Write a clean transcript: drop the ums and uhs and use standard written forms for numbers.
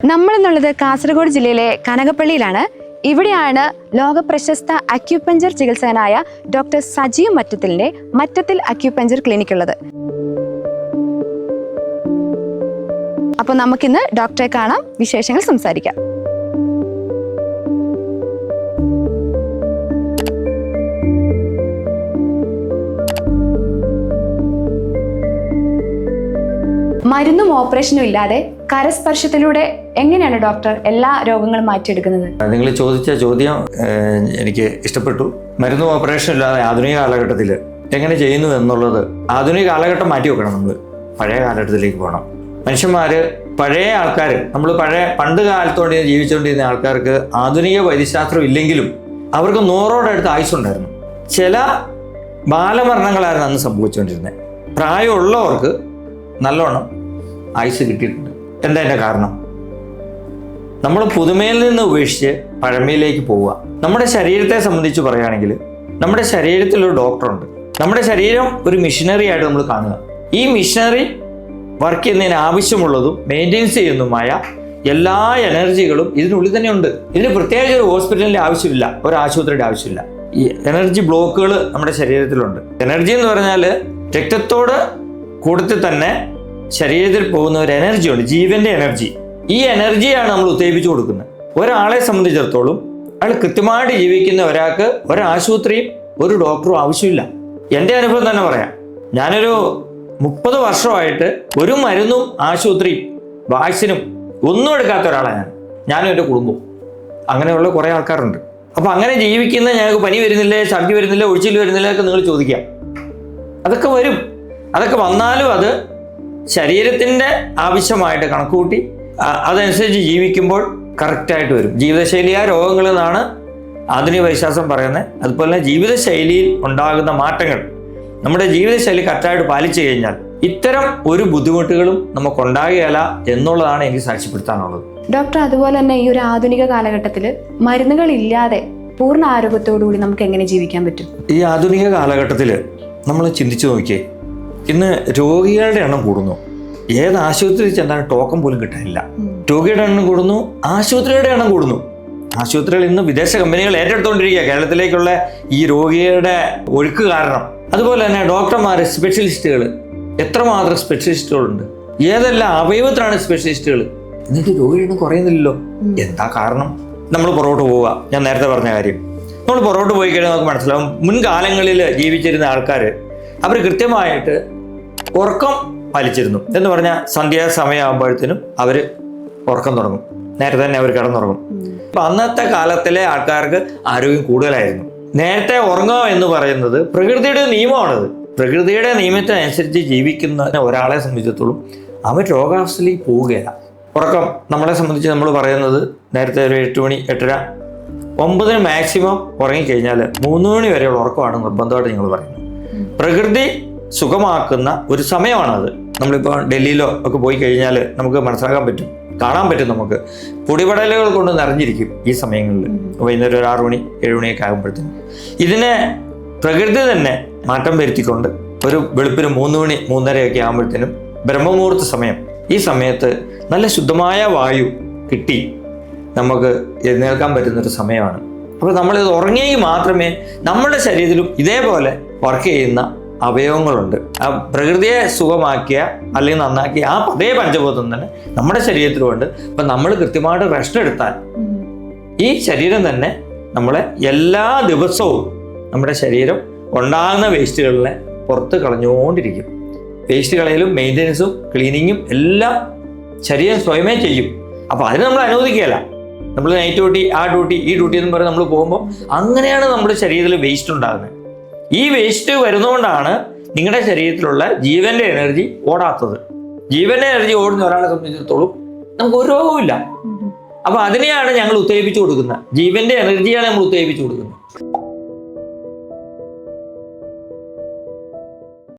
നമ്മളെന്നുള്ളത് കാസർഗോഡ് ജില്ലയിലെ കനകപ്പള്ളിയിലാണ്. ഇവിടെയാണ് ലോക പ്രശസ്ത അക്യുപഞ്ചർ ചികിത്സകനായ ഡോക്ടർ സജീവ് മറ്റത്തിലിന്റെ മറ്റത്തിൽ അക്യുപഞ്ചർ ക്ലിനിക് ഉള്ളത്. അപ്പോൾ നമുക്കിന്ന് ഡോക്ടറെ കാണാം, വിശേഷങ്ങൾ സംസാരിക്കാം. മരുന്നും ഓപ്പറേഷനും ഇല്ലാതെ കരസ്പർശത്തിലൂടെ എങ്ങനെയാണ് ഡോക്ടർ എല്ലാ രോഗങ്ങളും മാറ്റിയെടുക്കുന്നത്? നിങ്ങൾ ചോദിച്ച ചോദ്യം എനിക്ക് ഇഷ്ടപ്പെട്ടു. മരുന്നും ഓപ്പറേഷനും ഇല്ലാതെ ആധുനിക കാലഘട്ടത്തിൽ എങ്ങനെ ചെയ്യുന്നു എന്നുള്ളത് ആധുനിക കാലഘട്ടം മാറ്റി വെക്കണം. നമ്മൾ പഴയ കാലഘട്ടത്തിലേക്ക് പോകണം. മനുഷ്യന്മാര് പഴയ ആൾക്കാർ, നമ്മൾ പണ്ട് കാലത്തോടെ ജീവിച്ചുകൊണ്ടിരുന്ന ആൾക്കാർക്ക് ആധുനിക വൈദ്യശാസ്ത്രം ഇല്ലെങ്കിലും അവർക്ക് 100ഓടടുത്ത് ആയുസ്സുണ്ടായിരുന്നു. ചില ബാലമരണങ്ങളായിരുന്നു അന്ന് സംഭവിച്ചുകൊണ്ടിരുന്നത്. പ്രായമുള്ളവർക്ക് നല്ലോണം ആയുസ് കിട്ടിയിട്ടുണ്ട്. എന്താ അതിൻ്റെ കാരണം? നമ്മൾ പുതുമയിൽ നിന്ന് ഉപേക്ഷിച്ച് പഴമയിലേക്ക് പോവുക. നമ്മുടെ ശരീരത്തെ സംബന്ധിച്ച് പറയുകയാണെങ്കിൽ നമ്മുടെ ശരീരത്തിലൊരു ഡോക്ടറുണ്ട്. നമ്മുടെ ശരീരം ഒരു മിഷനറി ആയിട്ട് നമ്മൾ കാണുക. ഈ മിഷനറി വർക്ക് ചെയ്യുന്നതിന് ആവശ്യമുള്ളതും മെയിൻ്റെനൻസ് ചെയ്യുന്നതുമായ എല്ലാ എനർജികളും ഇതിനുള്ളിൽ തന്നെ ഉണ്ട്. ഇതിന് പ്രത്യേകിച്ച് ഒരു ഹോസ്പിറ്റലിൻ്റെ ആവശ്യമില്ല, ഒരു ആശുപത്രിയുടെ ആവശ്യമില്ല. ഈ എനർജി ബ്ലോക്കുകൾ നമ്മുടെ ശരീരത്തിലുണ്ട്. എനർജി എന്ന് പറഞ്ഞാൽ രക്തത്തോട് കൂട്ടത്തിൽ തന്നെ ശരീരത്തിൽ പോകുന്ന ഒരു എനർജി ഉണ്ട്, ജീവന്റെ എനർജി. ഈ എനർജിയാണ് നമ്മൾ ഉത്തേജിപ്പിച്ചു കൊടുക്കുന്നത്. ഒരാളെ സംബന്ധിച്ചിടത്തോളം അയാൾ കൃത്യമായിട്ട് ജീവിക്കുന്ന ഒരാൾക്ക് ഒരാശുപത്രിയും ഒരു ഡോക്ടറും ആവശ്യമില്ല. എൻ്റെ അനുഭവം തന്നെ പറയാം. ഞാനൊരു 30 വർഷമായിട്ട് ഒരു മരുന്നും ആശുപത്രിയും വാക്സിനും ഒന്നും എടുക്കാത്ത ഒരാളാണ് ഞാനും എൻ്റെ കുടുംബവും. അങ്ങനെയുള്ള കുറേ ആൾക്കാരുണ്ട്. അപ്പം അങ്ങനെ ജീവിക്കുന്ന ഞങ്ങൾക്ക് പനി വരുന്നില്ലേ, ഛർദി വരുന്നില്ല, ഒഴിച്ചിൽ വരുന്നില്ല ഒക്കെ നിങ്ങൾ ചോദിക്കാം. അതൊക്കെ വരും. അതൊക്കെ വന്നാലും അത് ശരീരത്തിൻ്റെ ആവശ്യമായിട്ട് കണക്കുകൂട്ടി അതനുസരിച്ച് ജീവിക്കുമ്പോൾ കറക്റ്റായിട്ട് വരും. ജീവിതശൈലിയായ രോഗങ്ങൾ എന്നാണ് ആധുനിക വൈദ്യശാസ്ത്രം പറയുന്നത്. അതുപോലെ തന്നെ ജീവിതശൈലിയിൽ ഉണ്ടാകുന്ന മാറ്റങ്ങൾ നമ്മുടെ ജീവിതശൈലി കറക്റ്റായിട്ട് പാലിച്ചു കഴിഞ്ഞാൽ ഇത്തരം ഒരു ബുദ്ധിമുട്ടുകളും നമുക്കുണ്ടാകുകയില്ല എന്നുള്ളതാണ് എനിക്ക് സാക്ഷ്യപ്പെടുത്താനുള്ളത്. ഡോക്ടർ, അതുപോലെ തന്നെ ഈ ഒരു ആധുനിക കാലഘട്ടത്തിൽ മരുന്നുകളില്ലാതെ പൂർണ്ണ ആരോഗ്യത്തോടുകൂടി നമുക്ക് എങ്ങനെ ജീവിക്കാൻ പറ്റും? ഈ ആധുനിക കാലഘട്ടത്തിൽ നമ്മൾ ചിന്തിച്ചു നോക്കിയേ, ഇന്ന് രോഗികളുടെ എണ്ണം കൂടുന്നു. ഏത് ആശുപത്രിയിൽ ചെന്നാലും ടോക്കൺ പോലും കിട്ടാനില്ല. രോഗിയുടെ എണ്ണം കൂടുന്നു, ആശുപത്രിയുടെ എണ്ണം കൂടുന്നു. ആശുപത്രികൾ ഇന്ന് വിദേശ കമ്പനികൾ ഏറ്റെടുത്തുകൊണ്ടിരിക്കുക കേരളത്തിലേക്കുള്ള ഈ രോഗിയുടെ ഒഴുക്ക് കാരണം. അതുപോലെ തന്നെ ഡോക്ടർമാർ, സ്പെഷ്യലിസ്റ്റുകൾ, എത്രമാത്രം സ്പെഷ്യലിസ്റ്റുകളുണ്ട്. ഏതെല്ലാം അവയവത്തിനാണ് സ്പെഷ്യലിസ്റ്റുകൾ. എന്നിട്ട് രോഗിയുടെ എണ്ണം കുറയുന്നില്ലല്ലോ. എന്താ കാരണം? നമ്മൾ പുറകോട്ട് പോവുക. ഞാൻ നേരത്തെ പറഞ്ഞ കാര്യം, നമ്മൾ പുറകോട്ട് പോയി കഴിഞ്ഞാൽ നമുക്ക് മനസ്സിലാവും. മുൻകാലങ്ങളിൽ ജീവിച്ചിരുന്ന ആൾക്കാർ അവർ കൃത്യമായിട്ട് ഉറക്കം പാലിച്ചിരുന്നു. എന്ന് പറഞ്ഞാൽ സന്ധ്യാസമയമാകുമ്പോഴത്തേനും അവർ ഉറക്കം തുടങ്ങും. നേരത്തെ തന്നെ അവർ കിടന്നുറങ്ങും. അപ്പം അന്നത്തെ കാലത്തിലെ ആൾക്കാർക്ക് ആരോഗ്യം കൂടുതലായിരുന്നു. നേരത്തെ ഉറങ്ങുക എന്ന് പറയുന്നത് പ്രകൃതിയുടെ നിയമമാണത്. പ്രകൃതിയുടെ നിയമത്തിനനുസരിച്ച് ജീവിക്കുന്ന ഒരാളെ സംബന്ധിച്ചിടത്തോളം അവർ രോഗാവസ്ഥയിലേക്ക് പോവുകയില്ല. ഉറക്കം നമ്മളെ സംബന്ധിച്ച് നമ്മൾ പറയുന്നത് നേരത്തെ ഒരു 8 മണി 8:30 9 മാക്സിമം ഉറങ്ങിക്കഴിഞ്ഞാൽ 3 മണി വരെയുള്ള ഉറക്കമാണ് നിർബന്ധമായിട്ട് നിങ്ങൾ പറയുന്നത്. പ്രകൃതി സുഖമാക്കുന്ന ഒരു സമയമാണത്. നമ്മളിപ്പോൾ ഡൽഹിയിലോ ഒക്കെ പോയി കഴിഞ്ഞാൽ നമുക്ക് മനസ്സിലാക്കാൻ പറ്റും, കാണാൻ പറ്റും. നമുക്ക് പൊടിപടലുകൾ കൊണ്ട് നിറഞ്ഞിരിക്കും ഈ സമയങ്ങളിൽ. വൈകുന്നേരം ഒരു 6 മണി 7 മണിയൊക്കെ ആകുമ്പോഴത്തേനും ഇതിനെ പ്രകൃതി തന്നെ മാറ്റം വരുത്തിക്കൊണ്ട് ഒരു വെളുപ്പിന് 3 മണി 3:30 ആകുമ്പോഴത്തേനും ബ്രഹ്മമുഹൂർത്ത സമയം, ഈ സമയത്ത് നല്ല ശുദ്ധമായ വായു കിട്ടി നമുക്ക് എഴുന്നേൽക്കാൻ പറ്റുന്നൊരു സമയമാണ്. അപ്പോൾ നമ്മളിത് ഉറങ്ങിയെങ്കിൽ മാത്രമേ നമ്മുടെ ശരീരത്തിലും ഇതേപോലെ വർക്ക് ചെയ്യുന്ന അവയവങ്ങളുണ്ട്. ആ പ്രകൃതിയെ സുഖമാക്കിയ അല്ലെങ്കിൽ നന്നാക്കിയ അതേ പഞ്ചഭൂതം തന്നെ നമ്മുടെ ശരീരത്തിലുമുണ്ട്. അപ്പം നമ്മൾ കൃത്യമായിട്ട് റെസ്റ്റ് എടുത്താൽ ഈ ശരീരം തന്നെ നമ്മളെ എല്ലാ ദിവസവും നമ്മുടെ ശരീരം ഉണ്ടാകുന്ന വേസ്റ്റുകളിനെ പുറത്ത് കളഞ്ഞുകൊണ്ടിരിക്കും. വേസ്റ്റ് കളയലും മെയിൻ്റെനൻസും ക്ലീനിങ്ങും എല്ലാം ശരീരം സ്വയമേ ചെയ്യും. അപ്പോൾ അതിന് നമ്മൾ അനുവദിക്കുകയല്ല. നമ്മൾ നൈറ്റ് ഡ്യൂട്ടി, ആ ഡ്യൂട്ടി, ഈ ഡ്യൂട്ടി എന്ന് പറഞ്ഞ് നമ്മൾ പോകുമ്പോൾ അങ്ങനെയാണ് നമ്മുടെ ശരീരത്തിൽ വേസ്റ്റ് ഉണ്ടാകുന്നത്. ഈ വേസ്റ്റ് വരുന്നതുകൊണ്ടാണ് നിങ്ങളുടെ ശരീരത്തിലുള്ള ജീവന്റെ എനർജി ഓടാത്തത്. ജീവന്റെ എനർജി ഓടുന്ന ഒരാളെ സംബന്ധിച്ചിടത്തോളം നമുക്ക് ഒരു രോഗവുമില്ല. അപ്പൊ അതിനെയാണ് ഞങ്ങൾ ഉത്തേജിപ്പിച്ചു കൊടുക്കുന്നത്. ജീവന്റെ എനർജിയാണ് നമ്മൾ ഉത്തേജിപ്പിച്ചു കൊടുക്കുന്നത്.